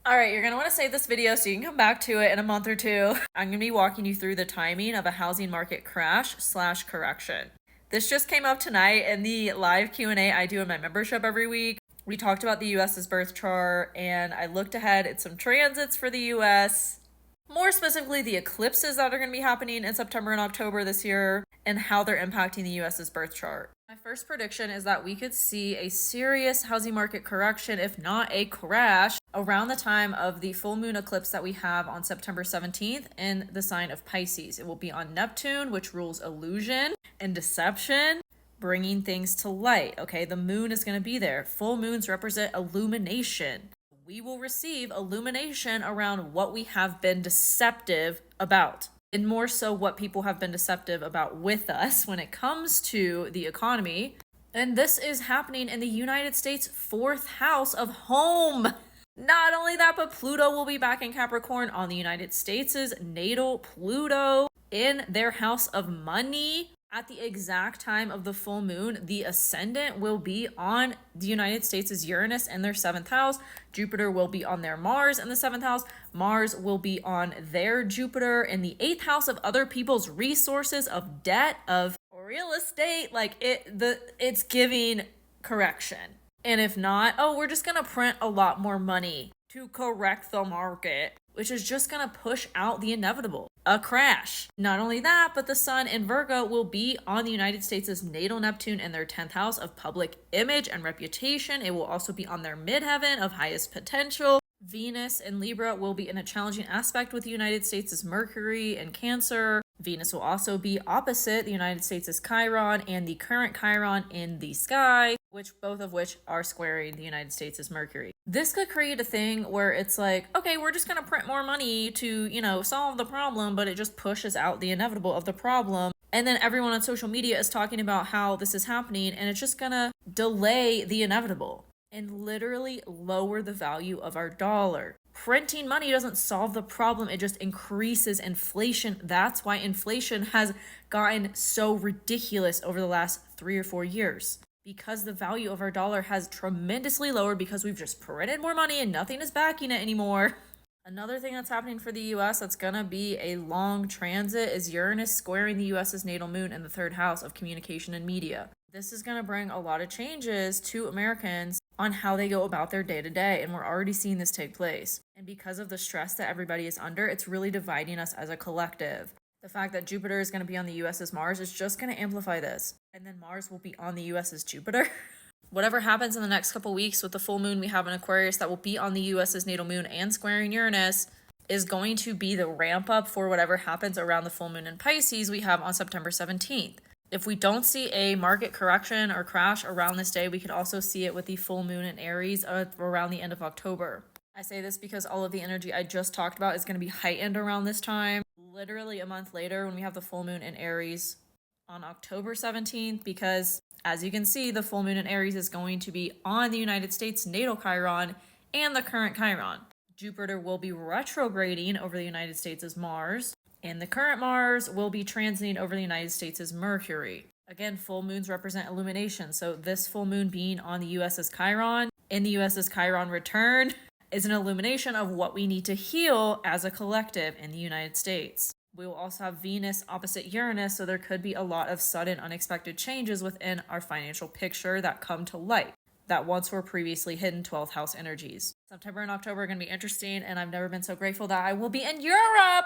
All right, you're gonna want to save this video so you can come back to it in a month or two. I'm gonna be walking you through the timing of a housing market crash/correction. This just came up tonight in the live Q&A I do in my membership every week. We talked about the US's birth chart and I looked ahead at some transits for the US, more specifically the eclipses that are gonna be happening in September and October this year and how they're impacting the US's birth chart. My first prediction is that we could see a serious housing market correction, if not a crash, around the time of the full moon eclipse that we have on September 17th in the sign of Pisces. It will be on Neptune, which rules illusion and deception, bringing things to light. Okay, the moon is going to be there. Full moons represent illumination. We will receive illumination around what we have been deceptive about, and more so what people have been deceptive about with us when it comes to the economy. And this is happening in the United States' fourth house of home. Not only that, but Pluto will be back in Capricorn on the United States' natal Pluto in their house of money. At the exact time of the full moon, the ascendant will be on the United States' Uranus in their 7th house. Jupiter will be on their Mars in the 7th house. Mars will be on their Jupiter in the 8th house of other people's resources, of debt, of real estate. Like it's giving correction. And if not, oh, we're just gonna print a lot more money to correct the market, which is just gonna push out the inevitable, a crash. Not only that, but the sun in Virgo will be on the United States' natal Neptune in their 10th house of public image and reputation. It will also be on their midheaven of highest potential. Venus in Libra will be in a challenging aspect with the United States' Mercury and Cancer. Venus will also be opposite the United States' Chiron and the current Chiron in the sky, both of which are squaring the United States' Mercury. This could create a thing where it's like, okay, we're just going to print more money to, solve the problem, but it just pushes out the inevitable of the problem. And then everyone on social media is talking about how this is happening, and it's just going to delay the inevitable and literally lower the value of our dollar. Printing money doesn't solve the problem, it just increases inflation. That's why inflation has gotten so ridiculous over the last 3 or 4 years. Because the value of our dollar has tremendously lowered because we've just printed more money and nothing is backing it anymore. Another thing that's happening for the US that's gonna be a long transit is Uranus squaring the US's natal moon in the 3rd house of communication and media. This is gonna bring a lot of changes to Americans on how they go about their day-to-day, and we're already seeing this take place. And because of the stress that everybody is under, it's really dividing us as a collective. The fact that Jupiter is going to be on the US's Mars is just going to amplify this. And then Mars will be on the US's Jupiter. Whatever happens in the next couple weeks with the full moon we have in Aquarius that will be on the US's natal moon and squaring Uranus is going to be the ramp up for whatever happens around the full moon in Pisces we have on September 17th. If we don't see a market correction or crash around this day, we could also see it with the full moon in Aries around the end of October. I say this because all of the energy I just talked about is going to be heightened around this time. Literally a month later when we have the full moon in Aries on October 17th, because as you can see, the full moon in Aries is going to be on the United States natal Chiron and the current Chiron. Jupiter will be retrograding over the United States' Mars, and the current Mars will be transiting over the United States' Mercury. Again, full moons represent illumination, so this full moon being on the US's Chiron in the US's Chiron return is an illumination of what we need to heal as a collective in the United States. We will also have Venus opposite Uranus, so there could be a lot of sudden unexpected changes within our financial picture that come to light that once were previously hidden 12th house energies. September and October are going to be interesting, and I've never been so grateful that I will be in Europe.